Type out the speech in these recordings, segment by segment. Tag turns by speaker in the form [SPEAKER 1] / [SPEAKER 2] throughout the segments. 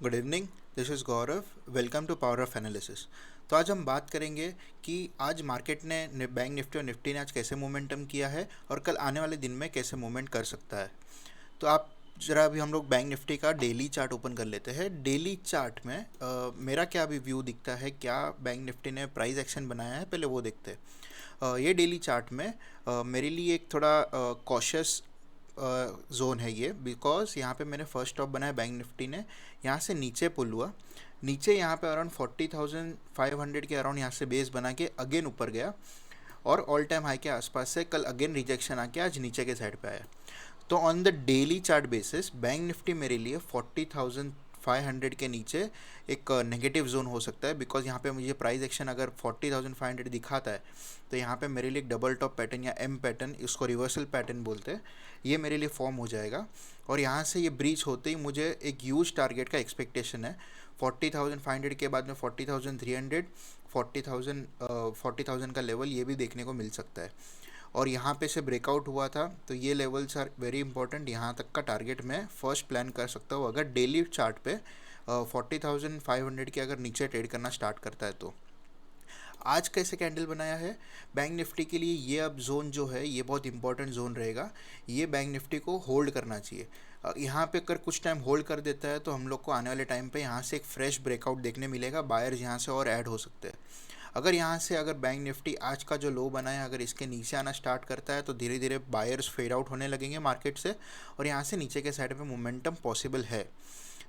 [SPEAKER 1] Good evening. This is Gaurav. Welcome to power of analysis. तो आज हम बात करेंगे कि आज मार्केट ने बैंक निफ्टी और निफ्टी ने आज कैसे मोमेंटम किया है और कल आने वाले दिन में कैसे मूवमेंट कर सकता है। तो आप जरा अभी हम लोग बैंक निफ्टी का डेली चार्ट ओपन कर लेते हैं। डेली चार्ट में मेरा क्या अभी व्यू दिखता है, क्या बैंक निफ्टी ने प्राइस एक्शन बनाया है, पहले वो देखते हैं। ये डेली चार्ट में मेरे लिए एक थोड़ा कॉशियस जोन है ये, बिकॉज यहाँ पे मैंने फर्स्ट टॉप बनाया बैंक निफ्टी ने, यहाँ से नीचे पुल हुआ, नीचे यहाँ पे अराउंड 40,500 के अराउंड यहाँ से बेस बना के अगेन ऊपर गया और ऑल टाइम हाई के आसपास से कल अगेन रिजेक्शन आके आज नीचे के साइड पे आया। तो on the daily chart basis bank Nifty मेरे लिए 40,500 के नीचे एक नेगेटिव जोन हो सकता है, बिकॉज यहाँ पे मुझे प्राइस एक्शन अगर 40,500 दिखाता है तो यहाँ पे मेरे लिए एक डबल टॉप पैटर्न या एम पैटर्न, इसको रिवर्सल पैटर्न बोलते हैं, ये मेरे लिए फॉर्म हो जाएगा। और यहाँ से ये ब्रीच होते ही मुझे एक ह्यूज टारगेट का एक्सपेक्टेशन है। 40,500 के बाद में 40,300, 40,000 का लेवल ये भी देखने को मिल सकता है। और यहाँ पे से ब्रेकआउट हुआ था तो ये लेवल्स आर वेरी इंपॉर्टेंट, यहाँ तक का टारगेट मैं फर्स्ट प्लान कर सकता हूँ अगर डेली चार्ट पे 40,500 के अगर नीचे ट्रेड करना स्टार्ट करता है। तो आज कैसे कैंडल बनाया है बैंक निफ्टी के लिए, ये अब जोन जो है ये बहुत इंपॉर्टेंट जोन रहेगा। ये बैंक निफ्टी को होल्ड करना चाहिए। यहाँ पे अगर कुछ टाइम होल्ड कर देता है तो हम लोग को आने वाले टाइम पे यहाँ से एक फ्रेश ब्रेकआउट देखने मिलेगा, बायर्स यहाँ से और ऐड हो सकते हैं। अगर यहाँ से अगर बैंक निफ्टी आज का जो लो बना है अगर इसके नीचे आना स्टार्ट करता है तो धीरे धीरे बायर्स फेड आउट होने लगेंगे मार्केट से और यहाँ से नीचे के साइड पे मोमेंटम पॉसिबल है।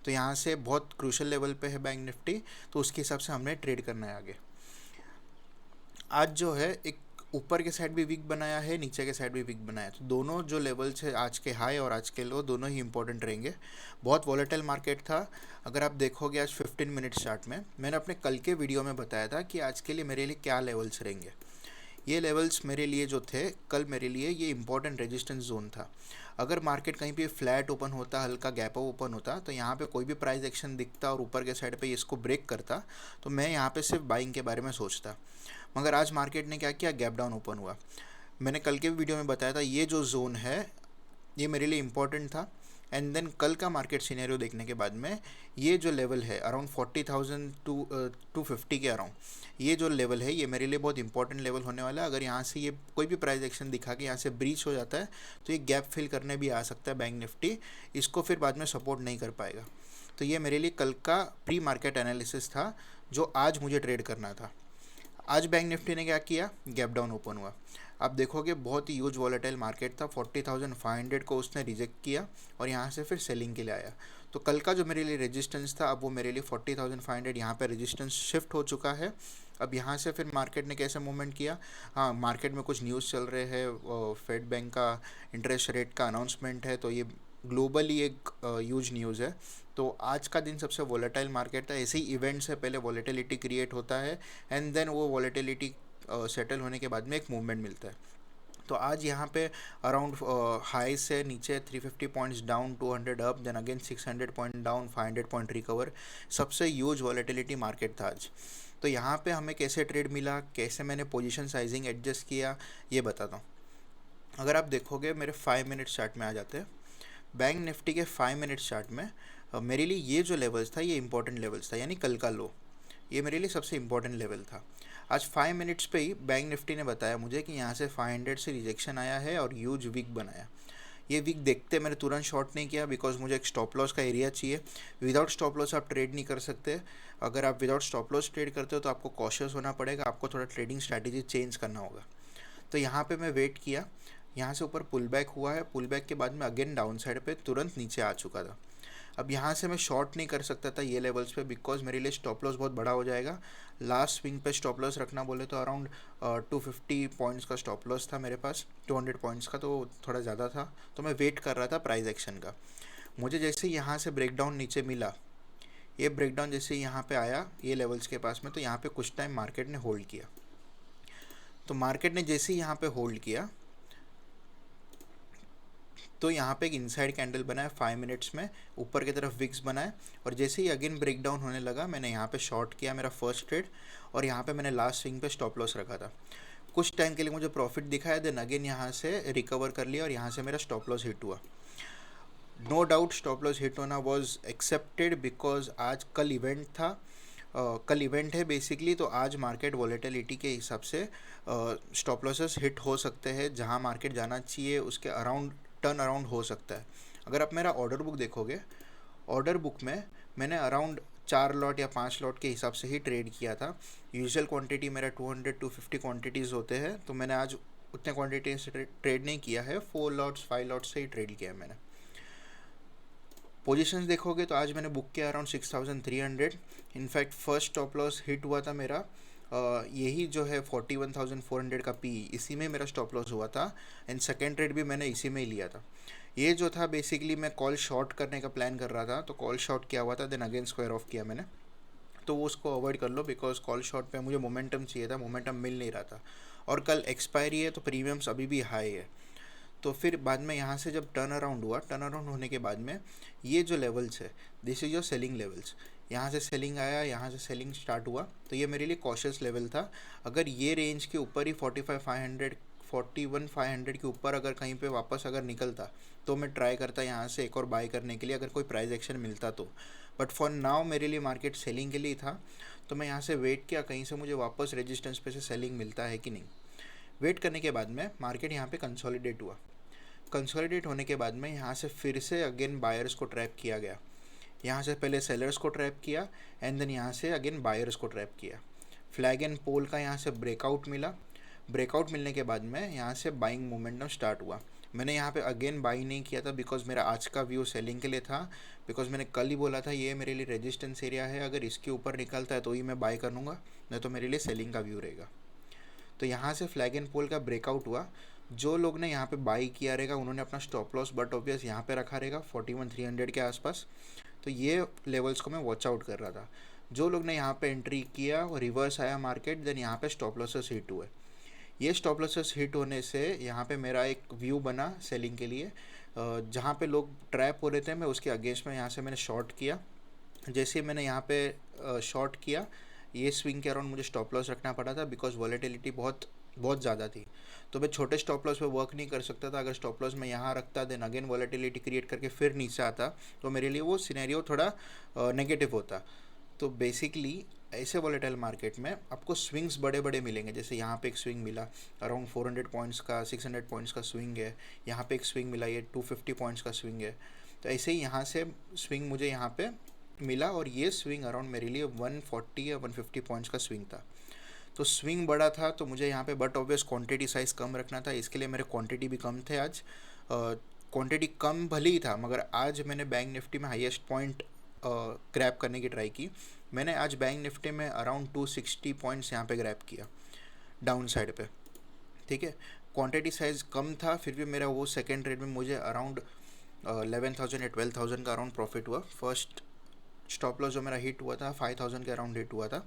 [SPEAKER 1] तो यहाँ से बहुत क्रूशल लेवल पे है बैंक निफ्टी, तो उसके हिसाब से हमने ट्रेड करना है आगे। आज जो है एक ऊपर के साइड भी वीक बनाया है, नीचे के साइड भी वीक बनाया है, तो दोनों जो लेवल्स है आज के हाई और आज के लो दोनों ही इंपॉर्टेंट रहेंगे। बहुत वॉलेटाइल मार्केट था। अगर आप देखोगे आज 15 मिनट चार्ट में मैंने अपने कल के वीडियो में बताया था कि आज के लिए मेरे लिए क्या लेवल्स रहेंगे। ये लेवल्स मेरे लिए जो थे कल मेरे लिए ये इंपॉर्टेंट रेजिस्टेंस जोन था। अगर मार्केट कहीं पे फ्लैट ओपन होता, हल्का गैप अप ओपन होता, तो यहाँ पे कोई भी प्राइस एक्शन दिखता और ऊपर के साइड पे ये इसको ब्रेक करता तो मैं यहाँ पे सिर्फ बाइंग के बारे में सोचता। मगर आज मार्केट ने क्या किया, गैप डाउन ओपन हुआ। मैंने कल के वीडियो में बताया था ये जो जोन है ये मेरे लिए इंपॉर्टेंट था। एंड देन कल का मार्केट सिनेरियो देखने के बाद में ये जो लेवल है अराउंड 40,000 टू 250 के अराउंड, ये जो लेवल है ये मेरे लिए बहुत इंपॉर्टेंट लेवल होने वाला है। अगर यहाँ से ये कोई भी प्राइस एक्शन दिखा के यहाँ से ब्रीच हो जाता है तो ये गैप फिल करने भी आ सकता है बैंक निफ्टी, इसको फिर बाद में सपोर्ट नहीं कर पाएगा। तो ये मेरे लिए कल का प्री मार्केट एनालिसिस था जो आज मुझे ट्रेड करना था। आज बैंक निफ्टी ने क्या किया, गैप डाउन ओपन हुआ। आप देखोगे बहुत ही ह्यूज वॉलेटाइल मार्केट था, 40,500 को उसने रिजेक्ट किया और यहाँ से फिर सेलिंग के लिए आया। तो कल का जो मेरे लिए रेजिस्टेंस था अब वो मेरे लिए 40,500 यहाँ पे रेजिस्टेंस शिफ्ट हो चुका है। अब यहाँ से फिर मार्केट ने कैसे मूवमेंट किया, हाँ मार्केट में कुछ न्यूज़ चल रहे हैं, फेड बैंक का इंटरेस्ट रेट का अनाउंसमेंट है, तो ये ग्लोबली एक ह्यूज न्यूज़ है। तो आज का दिन सबसे वॉलेटाइल मार्केट था। ऐसे ही इवेंट से पहले वॉलेटिलिटी क्रिएट होता है एंड देन वो वॉलेटिलिटी सेटल होने के बाद में एक मूवमेंट मिलता है। तो आज यहाँ पे अराउंड हाई से नीचे 350 points down, 200 up, then again 600 point down, 500 point recover, सबसे ह्यूज वॉलेटिलिटी मार्केट था आज। तो यहाँ पे हमें कैसे ट्रेड मिला, कैसे मैंने पोजीशन साइजिंग एडजस्ट किया, ये बताता हूँ। अगर आप देखोगे मेरे 5 मिनट चार्ट में आ जाते हैं, बैंक निफ्टी के 5 मिनट चार्ट में मेरे लिए ये जो लेवल्स था ये इंपॉर्टेंट लेवल्स था, यानी कल का लो ये मेरे लिए सबसे इंपॉर्टेंट लेवल था। आज 5 मिनट्स पे ही बैंक निफ्टी ने बताया मुझे कि यहाँ से 500 से रिजेक्शन आया है और ह्यूज वीक बनाया। ये वीक देखते मैंने तुरंत शॉर्ट नहीं किया, बिकॉज मुझे एक स्टॉप लॉस का एरिया चाहिए। विदाउट स्टॉप लॉस आप ट्रेड नहीं कर सकते। अगर आप विदाउट स्टॉप लॉस ट्रेड करते हो तो आपको कॉशियस होना पड़ेगा, आपको थोड़ा ट्रेडिंग स्ट्रैटेजी चेंज करना होगा। तो यहाँ पे मैं वेट किया, यहाँ से ऊपर पुल बैक हुआ है, पुल बैक के बाद में अगेन डाउन साइड पे तुरंत नीचे आ चुका था। अब यहाँ से मैं शॉर्ट नहीं कर सकता था ये लेवल्स पे, बिकॉज मेरे लिए स्टॉप लॉस बहुत बड़ा हो जाएगा। लास्ट स्विंग पे स्टॉप लॉस रखना बोले तो अराउंड 250 पॉइंट्स का स्टॉप लॉस था मेरे पास, 200 पॉइंट्स का, तो थोड़ा ज़्यादा था। तो मैं वेट कर रहा था प्राइस एक्शन का। मुझे जैसे यहाँ से ब्रेकडाउन नीचे मिला, ये ब्रेकडाउन जैसे यहाँ पे आया ये लेवल्स के पास में, तो यहाँ पे कुछ टाइम मार्केट ने होल्ड किया। तो मार्केट ने जैसे ही यहाँ पे होल्ड किया तो यहाँ पे एक इनसाइड कैंडल बनाया 5 मिनट्स में, ऊपर की तरफ विक्स बनाए, और जैसे ही अगेन ब्रेकडाउन होने लगा मैंने यहाँ पे शॉर्ट किया मेरा फर्स्ट ट्रेड, और यहाँ पे मैंने लास्ट स्विंग पे स्टॉप लॉस रखा था। कुछ टाइम के लिए मुझे प्रॉफिट दिखाया, देन अगेन यहाँ से रिकवर कर लिया और यहाँ से मेरा स्टॉप लॉस हिट हुआ। No doubt stop loss hit होना वॉज एक्सेप्टेड बिकॉज आज कल इवेंट था, कल इवेंट है बेसिकली, तो आज मार्केट वॉलेटिलिटी के हिसाब से स्टॉप लॉसेस हिट हो सकते हैं, जहां मार्केट जाना चाहिए उसके अराउंड टर्न अराउंड हो सकता है। अगर आप मेरा ऑर्डर बुक देखोगे, ऑर्डर बुक में मैंने अराउंड 4 लॉट या 5 लॉट के हिसाब से ही ट्रेड किया था। यूजुअल क्वांटिटी मेरा 200-250 क्वांटिटीज़ होते हैं, तो मैंने आज उतने क्वांटिटी से ट्रेड नहीं किया है, 4 लॉट्स 5 लॉट्स से ही ट्रेड किया है मैंने। पोजीशंस देखोगे तो आज मैंने बुक किया around 6300। In fact first stop loss hit हुआ था मेरा यही जो है 41,400 का पी, इसी में मेरा स्टॉप लॉस हुआ था। एंड सेकेंड ट्रेड भी मैंने इसी में ही लिया था। ये जो था बेसिकली मैं कॉल शॉर्ट करने का प्लान कर रहा था, तो कॉल शॉर्ट किया हुआ था, देन अगेन स्क्वायर ऑफ किया मैंने। तो वो उसको अवॉइड कर लो, बिकॉज कॉल शॉर्ट पे मुझे मोमेंटम चाहिए था, मोमेंटम मिल नहीं रहा था, और कल एक्सपायरी है तो प्रीमियम्स अभी भी हाई है। तो फिर बाद में यहाँ से जब टर्न अराउंड हुआ, टर्न अराउंड होने के बाद में ये जो लेवल्स है, this is your selling levels. यहाँ से सेलिंग आया, यहाँ से सेलिंग स्टार्ट हुआ, तो ये मेरे लिए कॉशियस लेवल था। अगर ये रेंज के ऊपर ही 45,500 41,500 के ऊपर अगर कहीं पे वापस अगर निकलता, तो मैं ट्राई करता यहाँ से एक और बाय करने के लिए, अगर कोई प्राइस एक्शन मिलता तो। बट फॉर नाउ मेरे लिए मार्केट सेलिंग के लिए था, तो मैं यहाँ से वेट किया कहीं से मुझे वापस रेजिस्टेंस पे से सेलिंग मिलता है कि नहीं। वेट करने के बाद में मार्केट यहाँ पे कंसोलिडेट हुआ। कंसोलिडेट होने के बाद में यहाँ से फिर से अगेन बायर्स को ट्रैप किया गया। यहाँ से पहले सेलर्स को ट्रैप किया, एंड देन यहाँ से अगेन बायर्स को ट्रैप किया। फ्लैग एंड पोल का यहाँ से ब्रेकआउट मिला। ब्रेकआउट मिलने के बाद में यहाँ से बाइंग मोमेंटम स्टार्ट हुआ। मैंने यहाँ पे अगेन बाई नहीं किया था, बिकॉज मेरा आज का व्यू सेलिंग के लिए था। बिकॉज मैंने कल ही बोला था ये मेरे लिए रेजिस्टेंस एरिया है, अगर इसके ऊपर निकलता है तो ही मैं बाय करूँगा, नहीं तो मेरे लिए सेलिंग का व्यू रहेगा। तो यहाँ से फ्लैग एंड पोल का ब्रेकआउट हुआ। जो लोग ने यहाँ पे बाई किया रहेगा उन्होंने अपना स्टॉप लॉस बट ऑब्वियस यहाँ पे रखा रहेगा 41,300 के आसपास। तो ये लेवल्स को मैं वॉच आउट कर रहा था। जो लोग ने यहाँ पे एंट्री किया और रिवर्स आया मार्केट, देन यहाँ पे स्टॉप लॉसेस हिट हुए। ये स्टॉप लॉसेस हिट होने से यहाँ पे मेरा एक व्यू बना सेलिंग के लिए। जहाँ पे लोग ट्रैप हो रहे थे, मैं उसके अगेंस्ट में यहाँ से मैंने शॉर्ट किया। जैसे ही मैंने यहाँ पे शॉर्ट किया, ये स्विंग के अराउंड मुझे स्टॉप लॉस रखना पड़ा था, बिकॉज वॉलेटिलिटी बहुत बहुत ज़्यादा थी। तो मैं छोटे स्टॉप लॉस पे वर्क नहीं कर सकता था। अगर स्टॉप लॉस मैं यहाँ रखता, देन अगेन वॉलेटिलिटी क्रिएट करके फिर नीचे आता, तो मेरे लिए वो सिनेरियो थोड़ा नेगेटिव होता। तो बेसिकली ऐसे वॉलेटाइल मार्केट में आपको स्विंग्स बड़े बड़े मिलेंगे। जैसे यहाँ पे एक स्विंग मिला अराउंड 400 पॉइंट्स का, 600 पॉइंट्स का स्विंग है। यहाँ पे एक स्विंग मिला, ये 250 पॉइंट्स का स्विंग है। तो ऐसे ही यहाँ से स्विंग मुझे यहाँ पे मिला, और ये स्विंग अराउंड मेरे लिए 140 या 150 पॉइंट्स का स्विंग था। तो स्विंग बड़ा था, तो मुझे यहाँ पे बट ऑब्वियस क्वांटिटी साइज़ कम रखना था, इसके लिए मेरे क्वांटिटी भी कम थे आज। क्वांटिटी कम भले ही था, मगर आज मैंने बैंक निफ्टी में हाईएस्ट पॉइंट ग्रैब करने की ट्राई की। मैंने आज बैंक निफ्टी में अराउंड 260 पॉइंट्स यहाँ पे ग्रैब किया डाउन साइड पे। ठीक है, क्वांटिटी साइज़ कम था, फिर भी मेरा वो सेकेंड ट्रेड में मुझे अराउंड 11,000 या 12,000 का अराउंड प्रॉफिट हुआ। फर्स्ट स्टॉप लॉस जो मेरा हिट हुआ था 5,000 के अराउंड हिट हुआ था।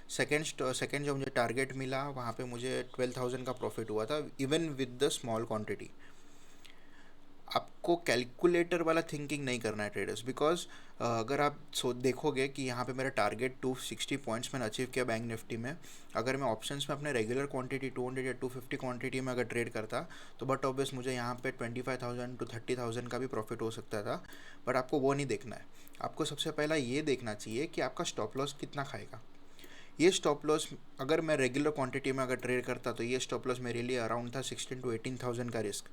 [SPEAKER 1] सेकेंड जो मुझे टारगेट मिला वहाँ पे मुझे 12,000 का प्रॉफिट हुआ था, even with the small quantity. आपको कैलकुलेटर वाला थिंकिंग नहीं करना है ट्रेडर्स, बिकॉज अगर आप देखोगे कि यहाँ पे मेरा टारगेट 260 पॉइंट्स मैंने अचीव किया बैंक निफ्टी में। अगर मैं ऑप्शंस में अपने रेगुलर क्वांटिटी 200 या 250 क्वांटिटी में अगर ट्रेड करता, तो बट ऑब्वियस मुझे यहाँ पे 25,000 to 30,000 का भी प्रॉफिट हो सकता था। बट आपको वो नहीं देखना है, आपको सबसे पहला ये देखना चाहिए कि आपका स्टॉप लॉस कितना खाएगा। ये स्टॉप लॉस अगर मैं रेगुलर क्वांटिटी में अगर ट्रेड करता, तो ये स्टॉप लॉस मेरे लिए अराउंड था 16 to 18,000 का रिस्क,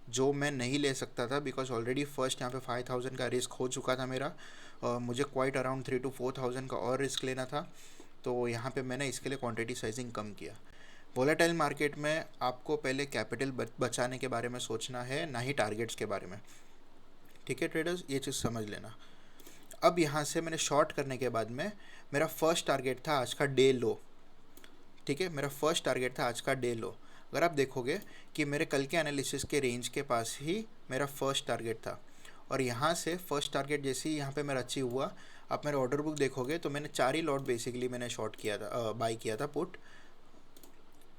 [SPEAKER 1] जो मैं नहीं ले सकता था, बिकॉज ऑलरेडी फर्स्ट यहाँ पे 5,000 का रिस्क हो चुका था मेरा। मुझे क्वाइट अराउंड 3 to 4,000 का और रिस्क लेना था। तो यहाँ पे मैंने इसके लिए क्वांटिटी साइजिंग कम किया। वोलेटाइल मार्केट में आपको पहले कैपिटल बचाने के बारे में सोचना है, ना ही टारगेट्स के बारे में। ठीक है ट्रेडर्स, ये चीज़ समझ लेना। अब यहाँ से मैंने शॉर्ट करने के बाद में मेरा फर्स्ट टारगेट था आज का डे लो। ठीक है, मेरा फर्स्ट टारगेट था आज का डे लो। अगर आप देखोगे कि मेरे कल के एनालिसिस के रेंज के पास ही मेरा फर्स्ट टारगेट था, और यहाँ से फर्स्ट टारगेट जैसे ही यहाँ पे मेरा अचीव हुआ, आप मेरा ऑर्डर बुक देखोगे तो मैंने 4 ही लॉट बेसिकली मैंने शॉर्ट किया था, बाई किया था पुट।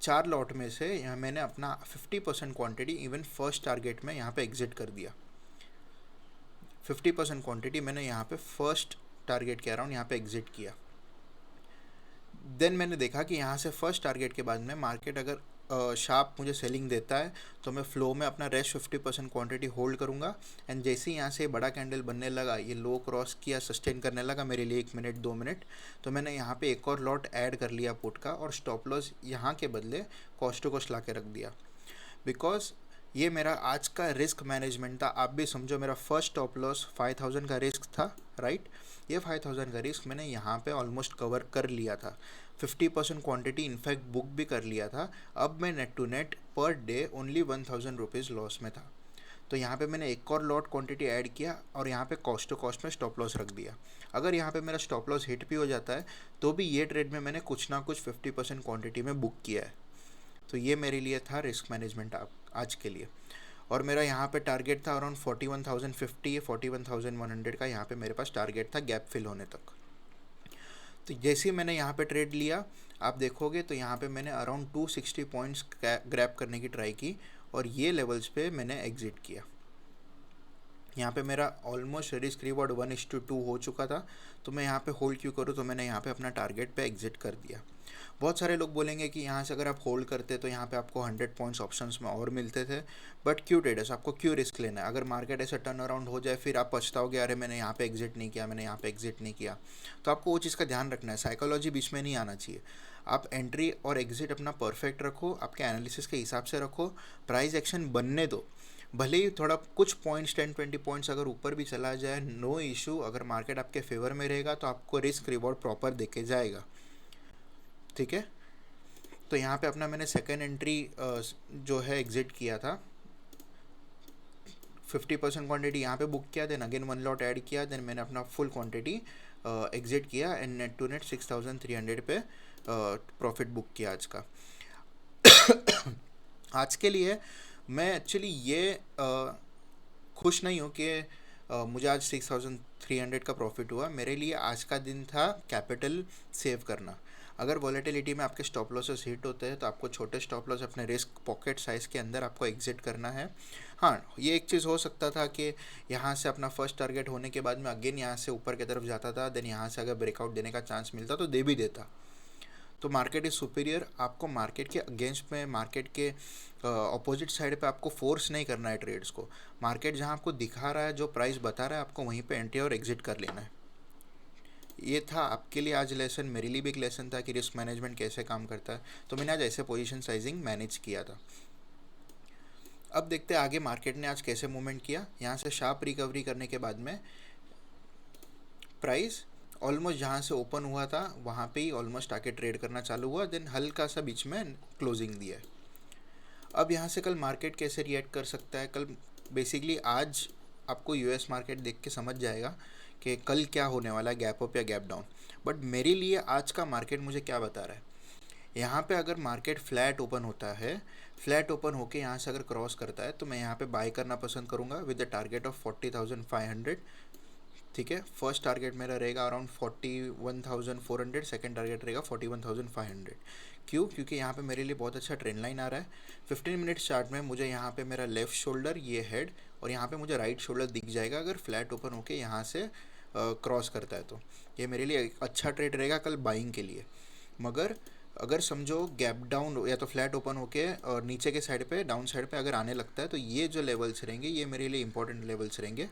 [SPEAKER 1] 4 लॉट में से यहाँ मैंने अपना 50% क्वांटिटी इवन फर्स्ट टारगेट में यहाँ पे एग्जिट कर दिया। 50% क्वांटिटी मैंने यहाँ पे फर्स्ट टारगेट के अराउंड यहाँ पे एग्जिट किया। देन मैंने देखा कि यहाँ से फर्स्ट टारगेट के बाद में मार्केट अगर शार्प मुझे सेलिंग देता है तो मैं फ्लो में अपना रेस्ट 50% क्वांटिटी होल्ड करूँगा। एंड जैसे ही यहाँ से बड़ा कैंडल बनने लगा, ये लो क्रॉस किया, सस्टेन करने लगा मेरे लिए 1 मिनट 2 मिनट, तो मैंने यहाँ पे एक और लॉट ऐड कर लिया पुट का, और स्टॉप लॉस यहाँ के बदले कॉस्ट टू कॉस्ट ला के रख दिया। बिकॉज ये मेरा आज का रिस्क मैनेजमेंट था। आप भी समझो, मेरा फर्स्ट स्टॉप लॉस 5000 का रिस्क था, राइट। ये 5000 का रिस्क मैंने यहाँ पे ऑलमोस्ट कवर कर लिया था, 50% क्वांटिटी इनफैक्ट बुक भी कर लिया था। अब मैं net to net per day only 1000 rupees loss में था। तो यहाँ पे मैंने एक और लॉट क्वांटिटी ऐड किया और यहाँ पे कॉस्ट टू कॉस्ट में स्टॉप लॉस रख दिया। अगर यहाँ पे मेरा स्टॉप लॉस हिट भी हो जाता है तो भी ये ट्रेड में मैंने कुछ ना कुछ 50% क्वांटिटी में बुक किया है। तो ये मेरे लिए था रिस्क मैनेजमेंट आज के लिए। और मेरा यहाँ पे टारगेट था अराउंड 41,050 41,100 का, यहाँ पे मेरे पास टारगेट था गैप फिल होने तक। तो जैसे ही मैंने यहाँ पे ट्रेड लिया, आप देखोगे तो यहाँ पे मैंने अराउंड 260 पॉइंट्स ग्रैब करने की ट्राई की और ये लेवल्स पे मैंने एग्जिट किया। यहाँ पे मेरा ऑलमोस्ट रिस्क रिवॉर्ड 1:2 हो चुका था। तो मैं यहाँ पे होल्ड क्यों करूँ, तो मैंने यहाँ पे अपना टारगेट पे एग्जिट कर दिया। बहुत सारे लोग बोलेंगे कि यहाँ से अगर आप होल्ड करते तो यहाँ पे आपको 100 पॉइंट्स ऑप्शंस में और मिलते थे, बट क्यों ट्रेडर्स, आपको क्यों रिस्क लेना है? अगर मार्केट ऐसा टर्न अराउंड हो जाए फिर आप पछताओगे, अरे मैंने यहाँ पे एग्जिट नहीं किया, मैंने यहाँ पे एग्जिट नहीं किया। तो आपको वो चीज़ का ध्यान रखना है, साइकोलॉजी बीच में नहीं आना चाहिए। आप एंट्री और एग्जिट अपना परफेक्ट रखो, आपके एनालिसिस के हिसाब से रखो, प्राइस एक्शन बनने दो। भले ही थोड़ा कुछ पॉइंट्स 10-20 पॉइंट्स अगर ऊपर भी चला जाए, नो इशू। अगर मार्केट आपके फेवर में रहेगा तो आपको रिस्क रिवॉर्ड प्रॉपर देके जाएगा, ठीक है। तो यहाँ पे अपना मैंने सेकेंड एंट्री जो है एग्जिट किया था, 50% क्वांटिटी यहाँ पे बुक किया, देन अगेन 1 लॉट ऐड किया, देन मैंने अपना फुल क्वांटिटी एग्जिट किया एंड नेट टू नेट 6300 पे प्रॉफिट बुक किया आज का। आज के लिए मैं एक्चुअली ये खुश नहीं हूँ कि मुझे आज 6300 का प्रॉफिट हुआ। मेरे लिए आज का दिन था कैपिटल सेव करना। अगर वॉलेटिलिटी में आपके स्टॉप लॉसेस हिट होते हैं तो आपको छोटे स्टॉप लॉस अपने रिस्क पॉकेट साइज़ के अंदर आपको एग्जिट करना है। हाँ, ये एक चीज़ हो सकता था कि यहाँ से अपना फर्स्ट टारगेट होने के बाद में अगेन यहाँ से ऊपर की तरफ जाता था, देन यहाँ से अगर ब्रेकआउट देने का चांस मिलता तो दे भी देता। तो मार्केट इज़ सुपीरियर। आपको मार्केट के अगेंस्ट में, मार्केट के अपोजिट साइड पे आपको फोर्स नहीं करना है ट्रेड्स को। मार्केट जहाँ आपको दिखा रहा है, जो प्राइस बता रहा है, आपको वहीं पे एंट्री और एग्जिट कर लेना है। ये था आपके लिए आज लेसन, मेरे लिए भी एक लेसन था कि रिस्क मैनेजमेंट कैसे काम करता है। तो मैंने आज ऐसे पोजीशन साइजिंग मैनेज किया था। अब देखते हैं आगे मार्केट ने आज कैसे मूवमेंट किया। यहाँ से शार्प रिकवरी करने के बाद में प्राइस ऑलमोस्ट जहाँ से ओपन हुआ था वहाँ पे ही ऑलमोस्ट आके ट्रेड करना चालू हुआ, देन हल्का सा बीच में क्लोजिंग दिया है। अब यहाँ से कल मार्केट कैसे रिएक्ट कर सकता है, कल बेसिकली आज आपको यूएस मार्केट देख के समझ जाएगा कि कल क्या होने वाला है, गैप अप या गैप डाउन। बट मेरे लिए आज का मार्केट मुझे क्या बता रहा है, यहाँ पे अगर मार्केट फ्लैट ओपन होता है, फ्लैट ओपन होके यहाँ से अगर क्रॉस करता है तो मैं यहाँ पे बाय करना पसंद करूँगा विद द टारगेट ऑफ 40,500, ठीक है। फर्स्ट टारगेट मेरा रहेगा अराउंड 41,400, सेकंड टारगेट रहेगा 41,500। क्यों? क्योंकि यहाँ पे मेरे लिए बहुत अच्छा ट्रेंड लाइन आ रहा है। 15 मिनट चार्ट में मुझे यहाँ पे मेरा लेफ़्ट शोल्डर, ये हेड, और यहाँ पे मुझे राइट शोल्डर दिख जाएगा अगर फ्लैट ओपन होके यहाँ से क्रॉस करता है। तो ये मेरे लिए अच्छा ट्रेड रहेगा कल बाइंग के लिए। मगर अगर समझो गैप डाउन या तो फ्लैट ओपन होके और नीचे के साइड पे, डाउन साइड पे अगर आने लगता है तो ये जो लेवल्स रहेंगे ये मेरे लिए इंपॉर्टेंट लेवल्स रहेंगे।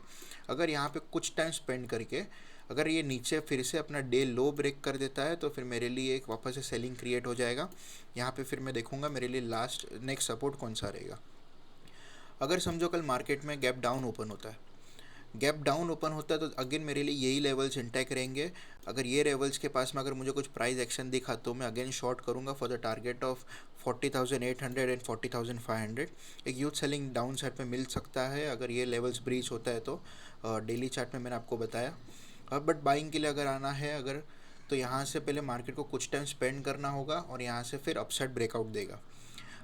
[SPEAKER 1] अगर यहाँ पे कुछ टाइम स्पेंड करके अगर ये नीचे फिर से अपना डे लो ब्रेक कर देता है तो फिर मेरे लिए एक वापस से सेलिंग क्रिएट हो जाएगा। यहाँ पे फिर मैं देखूँगा मेरे लिए लास्ट नेक्स्ट सपोर्ट कौन सा रहेगा। अगर समझो कल मार्केट में गैप डाउन ओपन होता है, गैप डाउन ओपन होता है तो अगेन मेरे लिए यही लेवल्स इंटैक्ट रहेंगे। अगर ये लेवल्स के पास में अगर मुझे कुछ प्राइस एक्शन दिखा तो मैं अगेन शॉर्ट करूँगा for the target of 40,800 and 40,500। एक यूथ सेलिंग डाउन साइड पे मिल सकता है अगर ये लेवल्स ब्रीच होता है तो, डेली चार्ट में मैंने आपको बताया। बट बाइंग के लिए अगर आना है अगर, तो यहाँ से पहले मार्केट को कुछ टाइम स्पेंड करना होगा और यहाँ से फिर अपसाइड ब्रेकआउट देगा।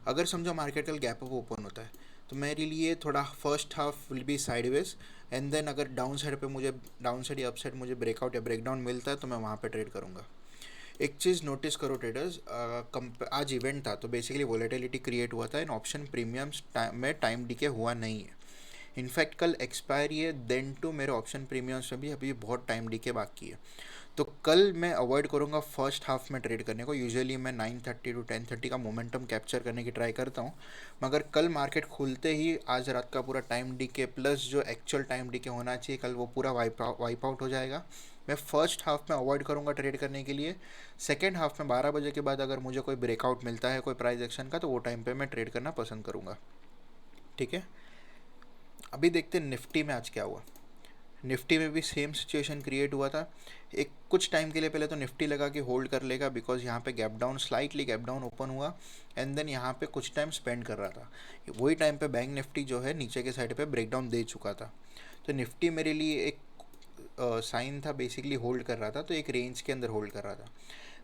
[SPEAKER 1] अगर समझो मार्केट कल गैप अप ओपन होता है तो मेरे लिए थोड़ा first half will be sideways, and then अगर डाउन साइड पे मुझे, डाउन साइड या अपसाइड मुझे ब्रेकआउट या ब्रेकडाउन मिलता है तो मैं वहाँ पे ट्रेड करूँगा। एक चीज़ नोटिस करो ट्रेडर्स, आज इवेंट था तो बेसिकली वॉलेटिलिटी क्रिएट हुआ था इन ऑप्शन प्रीमियम्स में टाइम डीके हुआ नहीं है। इनफैक्ट कल एक्सपायरी है, देन टू मेरे ऑप्शन प्रीमियम्स में भी अभी बहुत टाइम डीके बाकी है। तो कल मैं अवॉइड करूँगा फर्स्ट हाफ में ट्रेड करने को। यूजुअली मैं 9:30 टू 10:30 का मोमेंटम कैप्चर करने की ट्राई करता हूँ, मगर कल मार्केट खुलते ही आज रात का पूरा टाइम डीके प्लस जो एक्चुअल टाइम डीके होना चाहिए कल, वो पूरा वाइप आउट हो जाएगा। मैं फर्स्ट हाफ में अवॉइड करूँगा ट्रेड करने के लिए। सेकेंड हाफ में 12 बजे के बाद अगर मुझे कोई ब्रेकआउट मिलता है कोई प्राइस एक्शन का, तो वो टाइम पर मैं ट्रेड करना पसंद करूँगा। ठीक है, अभी देखते हैं निफ्टी में आज क्या हुआ। निफ्टी में भी सेम सिचुएशन क्रिएट हुआ था। एक कुछ टाइम के लिए पहले तो निफ्टी लगा कि होल्ड कर लेगा, बिकॉज यहाँ पे gap down, slightly gap down open हुआ एंड देन यहाँ पे कुछ टाइम स्पेंड कर रहा था। वही टाइम पे बैंक निफ्टी जो है नीचे के साइड पे ब्रेकडाउन दे चुका था। तो निफ्टी मेरे लिए एक साइन था, बेसिकली होल्ड कर रहा था, तो एक रेंज के अंदर होल्ड कर रहा था।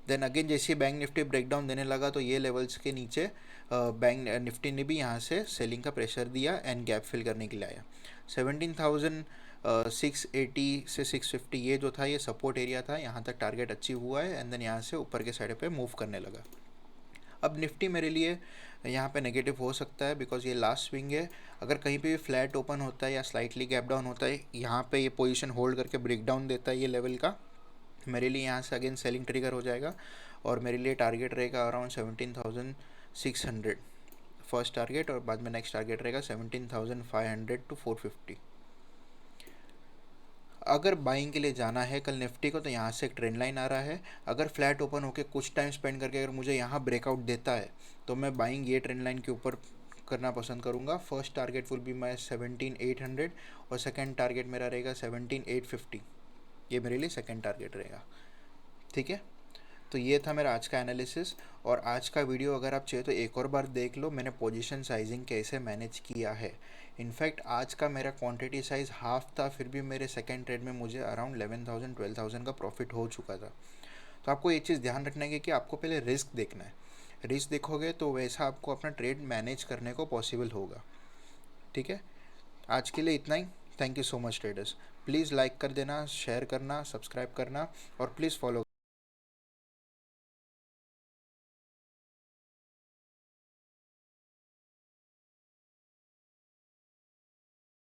[SPEAKER 1] देन अगेन जैसे बैंक निफ्टी ब्रेकडाउन देने लगा तो ये लेवल्स के नीचे बैंक निफ्टी ने भी यहाँ से सेलिंग का प्रेशर दिया एंड गैप फिल करने के लिए आया। 17,680 से 650 ये जो था ये सपोर्ट एरिया था, यहाँ तक टारगेट अचीव हुआ है एंड देन यहाँ से ऊपर के साइड पे मूव करने लगा। अब निफ्टी मेरे लिए यहाँ पे नेगेटिव हो सकता है, बिकॉज ये लास्ट स्विंग है। अगर कहीं पे भी फ्लैट ओपन होता है या स्लाइटली गैप डाउन होता है, यहाँ पे ये पोजीशन होल्ड करके ब्रेक डाउन देता है ये लेवल का, मेरे लिए यहाँ से अगेन सेलिंग ट्रिगर हो जाएगा और मेरे लिए टारगेट रहेगा अराउंड 17,600 फर्स्ट टारगेट, और बाद में नेक्स्ट टारगेट रहेगा 17,500 टू 450। अगर बाइंग के लिए जाना है कल निफ्टी को, तो यहाँ से एक ट्रेंड लाइन आ रहा है। अगर फ्लैट ओपन होकर कुछ टाइम स्पेंड करके अगर मुझे यहाँ ब्रेकआउट देता है, तो मैं बाइंग ये ट्रेंड लाइन के ऊपर करना पसंद करूँगा। First target will be my 17,800 और सेकेंड टारगेट मेरा रहेगा 17,850। ये मेरे लिए सेकेंड टारगेट रहेगा। ठीक है, तो ये था मेरा आज का एनालिसिस। और आज का वीडियो अगर आप चाहिए तो एक और बार देख लो, मैंने पोजीशन साइजिंग कैसे मैनेज किया है। इनफैक्ट आज का मेरा क्वांटिटी साइज़ हाफ था, फिर भी मेरे सेकेंड ट्रेड में मुझे अराउंड 11,000-12,000 का प्रॉफिट हो चुका था। तो आपको ये चीज़ ध्यान रखना है कि आपको पहले रिस्क देखना है। रिस्क देखोगे तो वैसा आपको अपना ट्रेड मैनेज करने को पॉसिबल होगा। ठीक है, आज के लिए इतना ही। Thank you so much traders. Please like कर देना, शेयर करना, सब्सक्राइब करना और प्लीज़ फॉलो